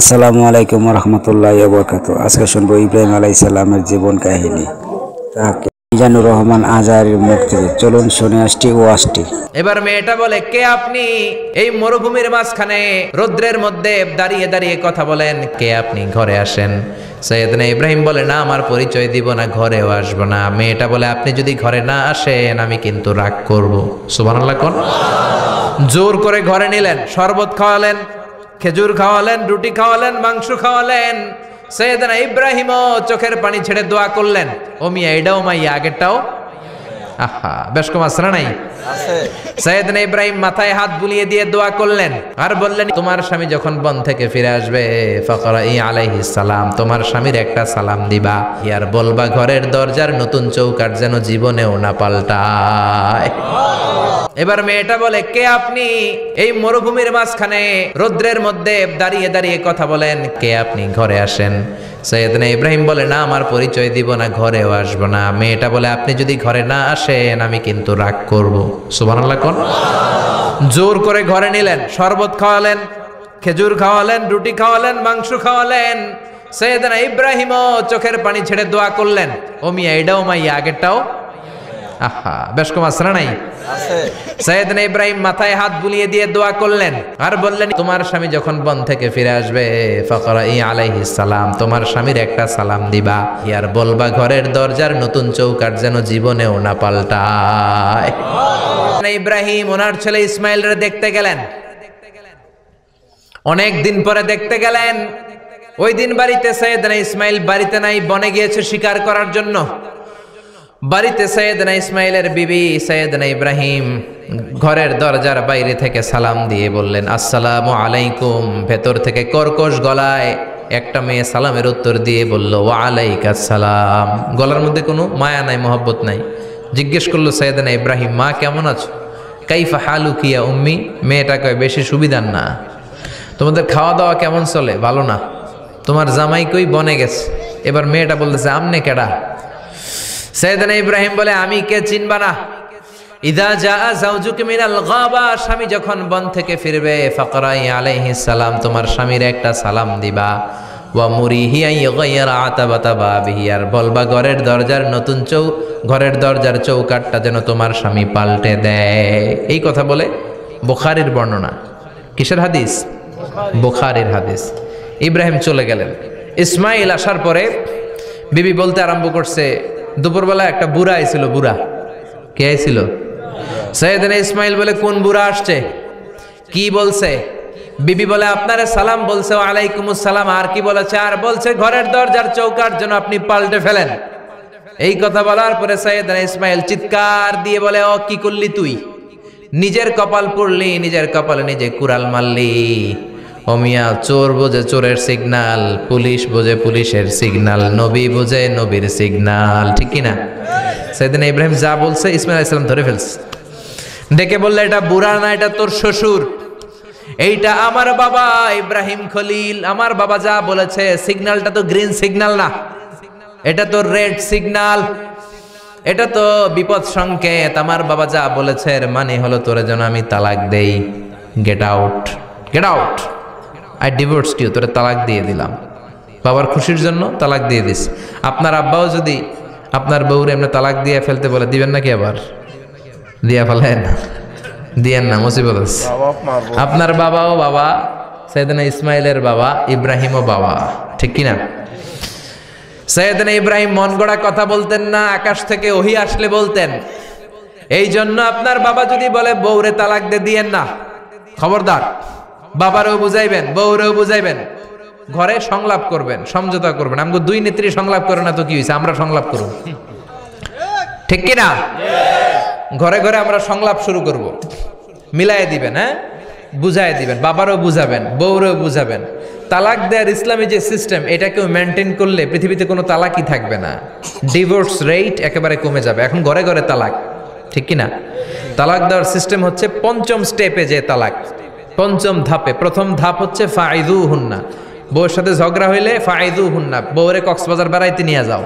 আসসালামু আলাইকুম রহমতুল্লাহ বরকাত। আজকে শুনবো ইব্রাহিম আলাইহিস সালামের জীবন কাহিনী। তাকে মিজানুর রহমান আজহারীর মুখ থেকে। চলুন শুনে আসছি ওয়াজটি। এবার মেয়েটা বলে, কে আপনি? এই মরুভূমির মাঝখানে রৌদ্রের মধ্যে দাঁড়িয়ে দাঁড়িয়ে কথা বলেন, কে আপনি? ঘরে আসেন। সৈয়দনা ইব্রাহিম বলে, না, আমার পরিচয় দিব না, ঘরেও আসবো না। মেয়েটা বলে, আপনি যদি ঘরে না আসেন আমি কিন্তু রাগ করব। সুবহানাল্লাহ কোন। জোর করে ঘরে নিলেন, শরবত খাওয়ালেন, খেজুর খাওয়ালেন, রুটি খাওয়ালেন, মাংস খাওয়ালেন। সৈয়দনা ইব্রাহিমও চোখের পানি ছেড়ে দোয়া করলেন, ও মিয়া এটাও মাইয়া আগেরটাও। আহা, বেশ কম আছে না নাই? সৈয়দনা ইব্রাহিম মাথায় হাত বুলিয়ে দিয়ে দোয়া করলেন আর বললেন, তোমার স্বামী যখন বন থেকে ফিরে আসবে ফাকরাই আলাইহিস সালাম, তোমার স্বামীর একটা সালাম দিবা, আর বলবা ঘরের দরজার নতুন চৌকাঠ যেন জীবনেও না পাল্টায়। এবার মেয়েটা বলে, কে আপনি? এই মরুভূমির মাঝখানে রৌদ্রের মধ্যে দাঁড়িয়ে দাঁড়িয়ে কথা বলেন, কে আপনি? ঘরে আসেন। সৈয়দনা ইব্রাহিম বলে, না, আমার পরিচয় দিব না, ঘরেও আসবো না। মেয়েটা বলে, আপনি যদি ঘরে না আসেন আমি কিন্তু রাগ করব। সুবহানাল্লাহ কোন। জোর করে ঘরে নিলেন, শরবত খাওয়ালেন, খেজুর খাওয়ালেন, রুটি খাওয়ালেন, মাংস খাওয়ালেন। সৈয়দনা ইব্রাহিমও চোখের পানি ছেড়ে দোয়া করলেন, ও মিয়া এটাও মাইয়া আগেরটাও। আহা, বেশ কম আছে না নাই? সৈয়দনা ইব্রাহিম মাথায় হাত বুলিয়ে দিয়ে দোয়া করলেন আর বললেন, তোমার স্বামী যখন বন থেকে ফিরে আসবে ফাকরাই আলাইহিস সালাম, তোমার স্বামীর একটা সালাম দিবা, আর বলবা ঘরের দরজার নতুন চৌকাঠ যেন জীবনেও না পাল্টায়। ইব্রাহিম ওনার ছেলে ইসমাইলরে দেখতে গেলেন, অনেক দিন পরে দেখতে গেলেন। ওই দিন বাড়িতে সৈয়দনা ইসমাইল বাড়িতে নাই, বনে গিয়েছে শিকার করার জন্য। বাড়িতে সৈয়দনা ইসমাইলের বিবি সৈয়দনা ইব্রাহিম ঘরের দরজার বাইরে থেকে সালাম দিয়ে বললেন, আসসালামু আলাইকুম। ভেতর থেকে কর্কশ গলায় একটা মেয়ে সালামের উত্তর দিয়ে বলল, ওয়া আলাইকাস সালাম। গলার মধ্যে কোনো মায়া নাই, মহব্বত নাই। জিজ্ঞেস করলো সৈয়দনা ইব্রাহিম, মা কেমন আছো? কাইফা হালুকি ইয়া উম্মি। মেয়েটা কয়, বেশি সুবিধার না। তোমাদের খাওয়া দাওয়া কেমন চলে? ভালো না। তোমার জামাই কই? বনে গেছে। এবার মেয়েটা বলতেছে, আমনে কেডা? সৈয়দনা ইব্রাহিম বলে, আমি কে চিনবা না? ইদা জা যাওজুক মিনাল গাবা, স্বামী যখন বন থেকে ফিরবে ফাকরাই আলাইহিস সালাম, তোমার স্বামীর একটা সালাম দিবা। ওয়া মুরিহি আন ইয়াগাইরা আতাবাতা বাবিহি, আর বলবা ঘরের দরজার চৌকাঠটা যেন তোমার স্বামী পাল্টে দেয়। এই কথা বলে বুখারীর বর্ণনা। কিসের হাদিস? বুখারীর হাদিস। ইব্রাহিম চলে গেলেন। ইসমাইল আসার পরে বিবি বলতে আরম্ভ করছে, দুপুরবেলা একটা বুড়া আইছিল। বুড়া কে আইছিল? সৈয়দনা ইসমাইল বলে, কোন বুড়া আসছে? কি বলছে? বিবি বলে, আপনারে সালাম বলছে, ওয়া আলাইকুমুস সালাম। আর কি বলেছে? আর বলছে ঘরের দরজার চৌকাঠ যেন আপনি পাল্টে ফেলেন। এই কথা বলার পরে সৈয়দনা ইসমাইল চিৎকার দিয়ে বলে, ও কি করলি তুই? নিজের কপাল পুড়লি, নিজের কপালে নিজে কুড়াল মারলি। অমিয়া, চোর বোঝে চোরের সিগনাল, পুলিশ বোঝে পুলিশের সিগনাল, নবী বোঝে নবীর সিগনাল। ঠিক কিনা? সৈয়দনা ইব্রাহিম যা বলছে ইসমাইল আলাইহিস সালাম ধরে ফেলছে। ডেকে বললে, এটা বুড়া না, এটা তোর শ্বশুর। এইটা আমার বাবা ইব্রাহিম খলিল। আমার বাবা যা বলেছে, সিগন্যালটা তো গ্রিন সিগন্যাল না, এটা তো রেড সিগন্যাল, এটা তো বিপদ সংকেত। আমার বাবা যা বলেছে এর মানে হলো তোরে যেন আমি তালাক দেই। Get out, get out, I divorced you. তোরে তালাক দিয়ে দিলাম। বাবার খুশির জন্য তালাক দিয়ে দিস। আপনার আব্বাও যদি আপনার বউরে এমনি তালাক দিয়ে ফেলতে বলে, দিবেন নাকি? আবার দিয়া ফেলেন? দিয়েন না, মুসিবত আছে। আপনার বাবাও বাবা, সৈয়দনা ইসমাইলের বাবা, ইব্রাহিমও বাবা। ঠিক কিনা? সৈয়দনা ইব্রাহিম মন গড়া কথা বলতেন না, আকাশ থেকে ওহী আসলে বলতেন। এই জন্য আপনার বাবা যদি বলে বউরে তালাক দিয়েন না, খবরদার। বাবারেও বুঝাইবেন, বউরেও বুঝাইবেন, ঘরে সংলাপ করবেন, সমঝোতা করবেন। আমগো দুই নেত্রী সংলাপ করে না তো কি হয়েছে, আমরা সংলাপ করব। ঠিক কিনা? ঘরে ঘরে আমরা সংলাপ শুরু করব। মিলাই দিবেন, হ্যাঁ, বুঝাই দিবেন, বাবারও বুঝাবেন, বউরেও বুঝাবেন। তালাক দেওয়ার ইসলামী যে সিস্টেম, এটাকেও মেনটেন করলে পৃথিবীতে কোনো তালাকই থাকবে না। ডিভোর্স রেট একেবারে কমে যাবে। এখন ঘরে ঘরে তালাক। ঠিক কিনা? তালাক দেওয়ার সিস্টেম হচ্ছে পঞ্চম স্টেপে যে তালাক, পঞ্চম ধাপে। প্রথম ধাপ হচ্ছে ফাইদুহুন্না। বউর সাথে ঝগড়া হইলে ফাইদুহুন্না, বউরে কক্সবাজার বেড়াইতে নিয়ে যাও,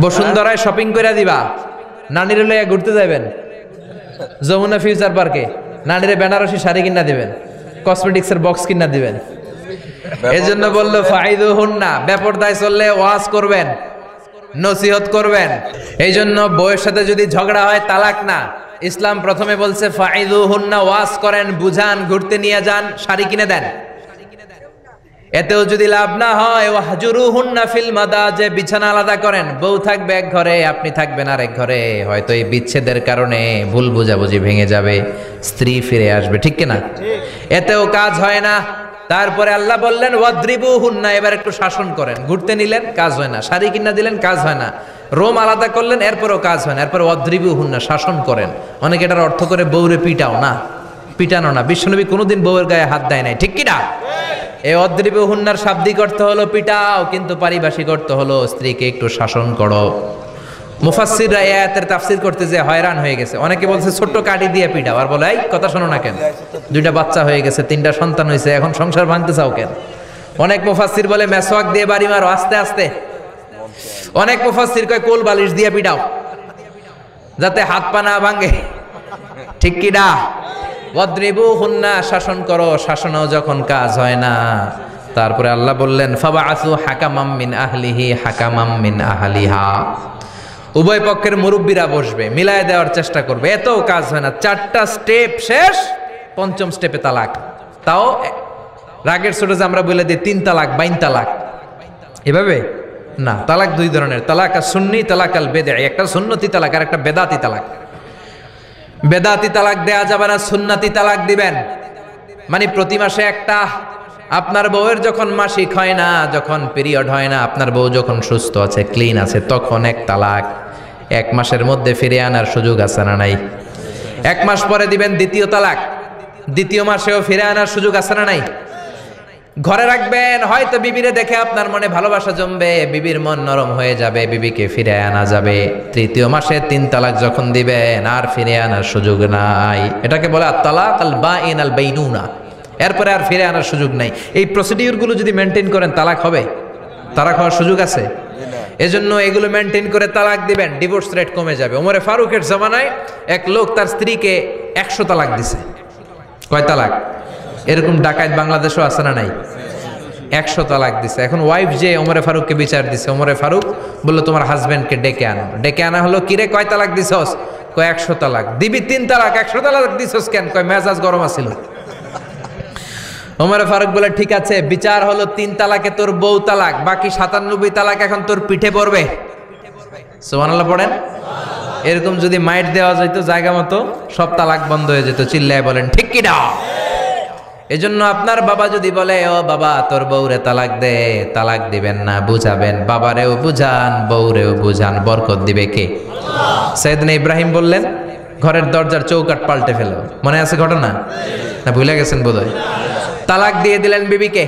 বসুন্ধরায় শপিং করে দিবা, নানিরে লইয়া ঘুরতে যাবেন, যমুনা ফিউচার পার্কে নানিরে বেনারসি শাড়ি কিনা দিবেন, কসমেটিক্সের বক্স কিনা দিবেন। এজন্য বললো ফাইদুহুন্না, বেপরদায় চললে ওয়াজ করবেন, নসিহত করবেন। এই জন্য বউয়ের সাথে যদি ঝগড়া হয় তালাক না, ইসলাম প্রথমে বলছে ফাইদুহুন্না, ওয়াজ করেন, বুঝান, ঘুরতে নিয়ে যান, শাড়ি কিনে দেন। এতেও যদি লাভ না হয় ওয়াহজুরুহুন্না ফিল মাদাজি, বিছানা আলাদা করেন, বউ থাকবে এক ঘরে, আপনি থাকবেন আরেক ঘরে। হয়তো এই বিচ্ছেদের কারণে ভুল বোঝাবুঝি ভেঙে যাবে, স্ত্রী ফিরে আসবে, ঠিক কিনা? এতেও কাজ হয় না। তারপরে আল্লাহ বললেন ওয়াদ্রিবুহুন্না, এবার একটু শাসন করেন। ঘুরতে নিলেন, কাজ হয় না। শাড়ি কিনা দিলেন, কাজ হয় না। রোম আলাদা করলেন, এরপরও কাজ হয় না। এরপর ওয়াদ্রিবুহুন্না, শাসন করেন। অনেকে এটার অর্থ করে বউরে পিটাও না, পিটানো না। বিশ্বনবী কোনোদিন বউয়ের গায়ে হাত দেয় নাই, ঠিক কিনা? এই অদ্রিবুহুন্নার শাব্দিক অর্থ হলো পিটাও, কিন্তু পারিভাষিক অর্থ হলো স্ত্রীকে একটু শাসন করো। মুফাসসিররা এই আয়াতের তাফসীর করতে যে হয়রান হয়ে গেছে। অনেকে বলছে ছোট্ট কাঠি দিয়ে পিটাও, আর বলে এই কথা শোনো না কেন, দুইটা বাচ্চা হয়ে গেছে, 3টা সন্তান হয়েছে, এখন সংসার ভাঙতে চাও কেন? অনেক মুফাসসির বলে মেসওয়াক দিয়ে বাড়ি মারো আস্তে আস্তে। অনেক মুফাসসির কয় কোল বালিশ দিয়ে পিটাও, যাতে হাত পা না ভাঙে, ঠিক কি না? ওয়াদ্রিবুহুন্না, শাসন করো। শাসনও যখন কাজ হয় না, তারপরে আল্লাহ বললেন ফাবাআসু হাকামাম মিন আহলিহি হাকামাম মিন আহলিহা, উভয় পক্ষের মুরব্বীরা বসবে, মিলায় দেওয়ার চেষ্টা করবে। এতও কাজ হয় না, 4টা স্টেপ শেষ, 5ম স্টেপে তালাক। তাও রাগের ছোট যে আমরা বলে দিই 3 তালাক 22 তালাক, এভাবে না। তালাক 2 ধরনের, তালাক আর সুন্নি, তালাক আল বেদঈ। একটা সুন্নতি তালাক আর একটা বেদাতি তালাক। বেদাতি তালাক দেয়া যাবে না, সুন্নতি তালাক দিবেন। মানে প্রতি মাসে একটা। আপনার বউয়ের যখন মাসিক হয় না, যখন পিরিয়ড হয় না, আপনার বউ যখন সুস্থ আছে, ক্লিন আছে, তখন এক তালাক। 1 মাসের মধ্যে ফিরে আনার সুযোগ আছে না নাই? 1 মাস পরে দিবেন দ্বিতীয় তালাক, 2য় মাসেও ফিরে আনার সুযোগ আছে না নাই? ঘরে রাখবেন, হয়তো বিবিরে দেখে আপনার মনে ভালোবাসা জমবে, বিবির মন নরম হয়ে যাবে, বিবিকে ফিরে আনা যাবে। 3য় মাসে 3 তালাক যখন দিবেন, আর ফিরে আনার সুযোগ নাই। এটাকে বলে আত-তালাক আল বাইন আল বাইনুনা। এরপরে আর ফিরে আনার সুযোগ নাই। এই প্রসিডিউরগুলো যদি মেনটেন করেন, তালাক হবে? তালাক হওয়ার সুযোগ আছে? এজন্য এগুলো মেনটেন করে তালাক দিবেন, ডিভোর্স রেট কমে যাবে। ওমরে ফারুকের জামানায় এক লোক তার স্ত্রীকে 100 তালাক দিছে। কয় তালাক? এরকম ডাকাত বাংলাদেশও আছে না নাই? 100 তালাক দিছে। এখন ওয়াইফ যে ওমরে ফারুককে বিচার দিছে, ওমরে ফারুক বলল তোমার হাজবেন্ডকে ডেকে আনো। ডেকে আনা হলো, কিরে কয় তালাক দিছস? কয় 100 তালাক। দিবি 3 তালাক, 100 তালাক দিছস কেন? কয় মেজাজ গরম আছিল। ওমরে ফারুক বলে ঠিক আছে, বিচার হলো 3 তালাকে তোর বউ তালাক, বাকি 97 তালাক এখন তোর পিঠে পড়বে। সুবহানাল্লাহ পড়েন। এরকম যদি মাইট দেওয়া যেত জায়গা মতো, সব তালাক বন্ধ হয়ে যেত। চিল্লায় বলেন ঠিক কি না? এজন্য আপনার বাবা যদি বলে ও বাবা তোর বউরে তালাক দে, তালাক দিবেন না, বুঝাবেন। বাবারেও বুঝান, বউরেও বুঝান, বরকত দিবে কে? সাইয়েদনা ইব্রাহিম বললেন ঘরের দরজার চৌকাঠ পাল্টে ফেলো। মনে আছে ঘটনা? না ভুলে গেছেন বোধহয়? তালাক দিয়ে দিলেন বিবিকে।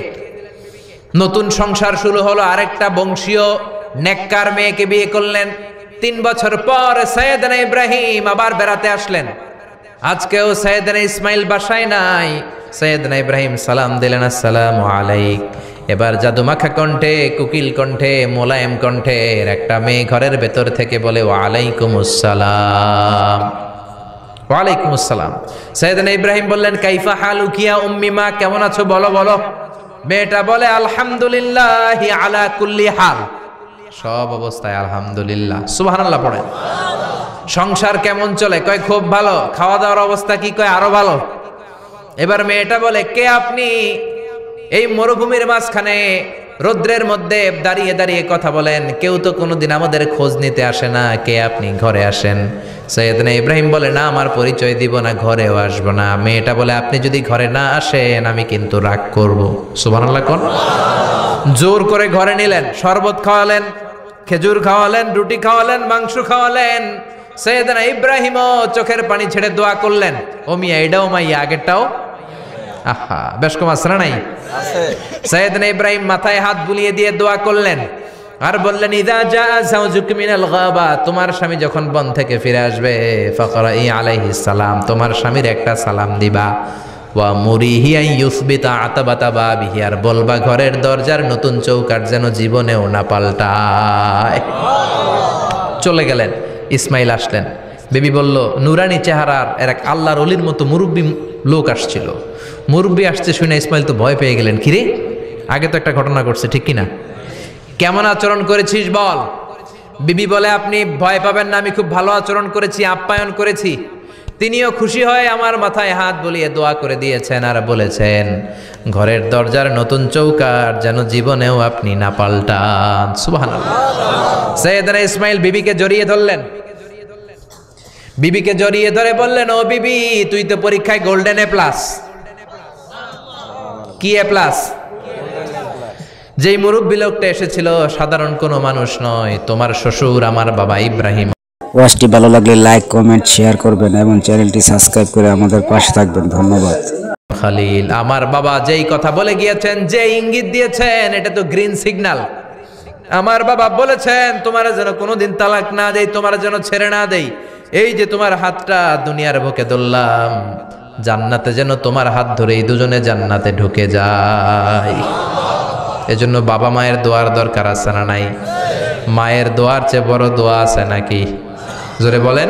নতুন সংসার শুরু হলো, আরেকটা বংশীয় নেককার মেয়েকে বিয়ে করলেন। 3 বছর পর সাইয়েদনা ইব্রাহিম আবার বেড়াতে আসলেন। আজকেও সাইয়েদনা ইসমাইল বাসায় নাই। সাইয়েদনা ইব্রাহিম সালাম দিলেন, আসসালামু আলাইক। এবার জাদুমাখা কণ্ঠে, কুকিল কণ্ঠে, মোলায়েম কণ্ঠের একটা মেয়ে ঘরের ভেতর থেকে বলে ওয়ালাইকুমুস সালাম। ওয়ালাইকুমুস সালাম। সাইয়েদনা ইব্রাহিম বললেন কাইফা হালুকি ইয়া উম্মি, মা কেমন আছো বলো বলো। মেয়েটা বলে আলহামদুলিল্লাহি আলা কুল্লি হাল, সব অবস্থায় আলহামদুলিল্লাহ। সুবহানাল্লাহ পড়েন। সংসার কেমন চলে? কয় খুব ভালো। খাওয়া দাওয়ার অবস্থা কি? কয় আরো ভালো। এবার মেয়েটা বলে কে আপনি? এই মরুভূমির মাঝখানে রৌদ্রের মধ্যে দাঁড়িয়ে দাঁড়িয়ে কথা বলেন, কেউ তো কোনোদিন আমাদের খোঁজ নিতে আসে না, কে আপনি? ঘরে আসেন। সাইয়েদনা ইব্রাহিম বলে না, আমার পরিচয় দিব না, ঘরেও আসবো না। মেয়েটা বলে আপনি যদি ঘরে না আসেন আমি কিন্তু রাগ করব। সুবহানাল্লাহ কোন। জোর করে ঘরে নিলেন, শরবত খাওয়ালেন, খেজুর খাওয়ালেন, রুটি খাওয়ালেন, মাংস খাওয়ালেন। সাইয়েদনা ইব্রাহিমও চোখের পানি ছেড়ে দোয়া করলেন, ও মিয়া এটাও মাইয়া আগেরটাও। আহা, বেশ কম আছে না নাই? সাইয়েদনা ইব্রাহিম মাথায় হাত বুলিয়ে দিয়ে দোয়া করলেন আর বললেন ইযা জাআ যাওজুক মিনাল গাবা, তোমার স্বামী যখন বন থেকে ফিরে আসবে, ফাকরাই আলাইহিস সালাম, তোমার স্বামীর একটা সালাম দিবা। ওয়া মুরিহি আন ইউসবিতা আতাবাতা বাবিহি, আর বলবা ঘরের দরজার নতুন চৌকাঠ যেন জীবনেও না পাল্টায়। চলে গেলেন। ইসমাইল আসলেন। বেবি বলল নুরানি চেহারার এক আল্লাহর ওলির মতো মুরব্বী লোক আসছিল। মুরব্বী আসছে শুনে ইসমাইল তো ভয় পেয়ে গেলেন, কিরে আগে তো একটা ঘটনা ঘটছে, ঠিক কিনা? কেমন আচরণ করেছিস বল। বিবি বলে, আপনি ভয় পাবেন না, আমি খুব ভালো আচরণ করেছি, আপ্যায়ন করেছি। তিনিও খুশি হয়ে আমার মাথায় হাত বুলিয়ে দোয়া করে দিয়েছেন আর বলেছেন, ঘরের দরজার নতুন চৌকাঠ যেন জীবনেও আপনি না পাল্টান। সুবহানাল্লাহ। সাইয়েদনা ইসমাইল বিবিকে জড়িয়ে ধরলেন, বিবিকে জড়িয়ে ধরে বললেন, ও বিবি, তুই তো পরীক্ষায় গোল্ডেন এ প্লাস। কি এ প্লাস? যেই মুরব্বী লোকটা এসেছিল সাধারণ কোনো মানুষ নয়, তোমার শ্বশুর আমার বাবা ইব্রাহিম। ওয়াজটি ভালো লাগলে লাইক, কমেন্ট, শেয়ার করবেন এবং চ্যানেলটি সাবস্ক্রাইব করে আমাদের পাশে থাকবেন। ধন্যবাদ। খালিল, আমার বাবা যেই কথা বলে গিয়েছেন, যে ইঙ্গিত দিয়েছেন, এটা তো গ্রিন সিগন্যাল। আমার বাবা বলেছেন, তোমার যেন কোনোদিন তালাক না দেই, তোমার যেন ছেড়ে না দেই। এই যে তোমার হাতটা দুনিয়ার বুকে ধরলাম, জান্নাতে যেন তোমার হাত ধরেই দুজনে জান্নাতে ঢুকে যায়। এজন্য বাবা মায়ের দোয়ার দরকার আছে না নাই? মায়ের দোয়ার চেয়ে বড় দোয়া আছে নাকি? জোরে বলেন।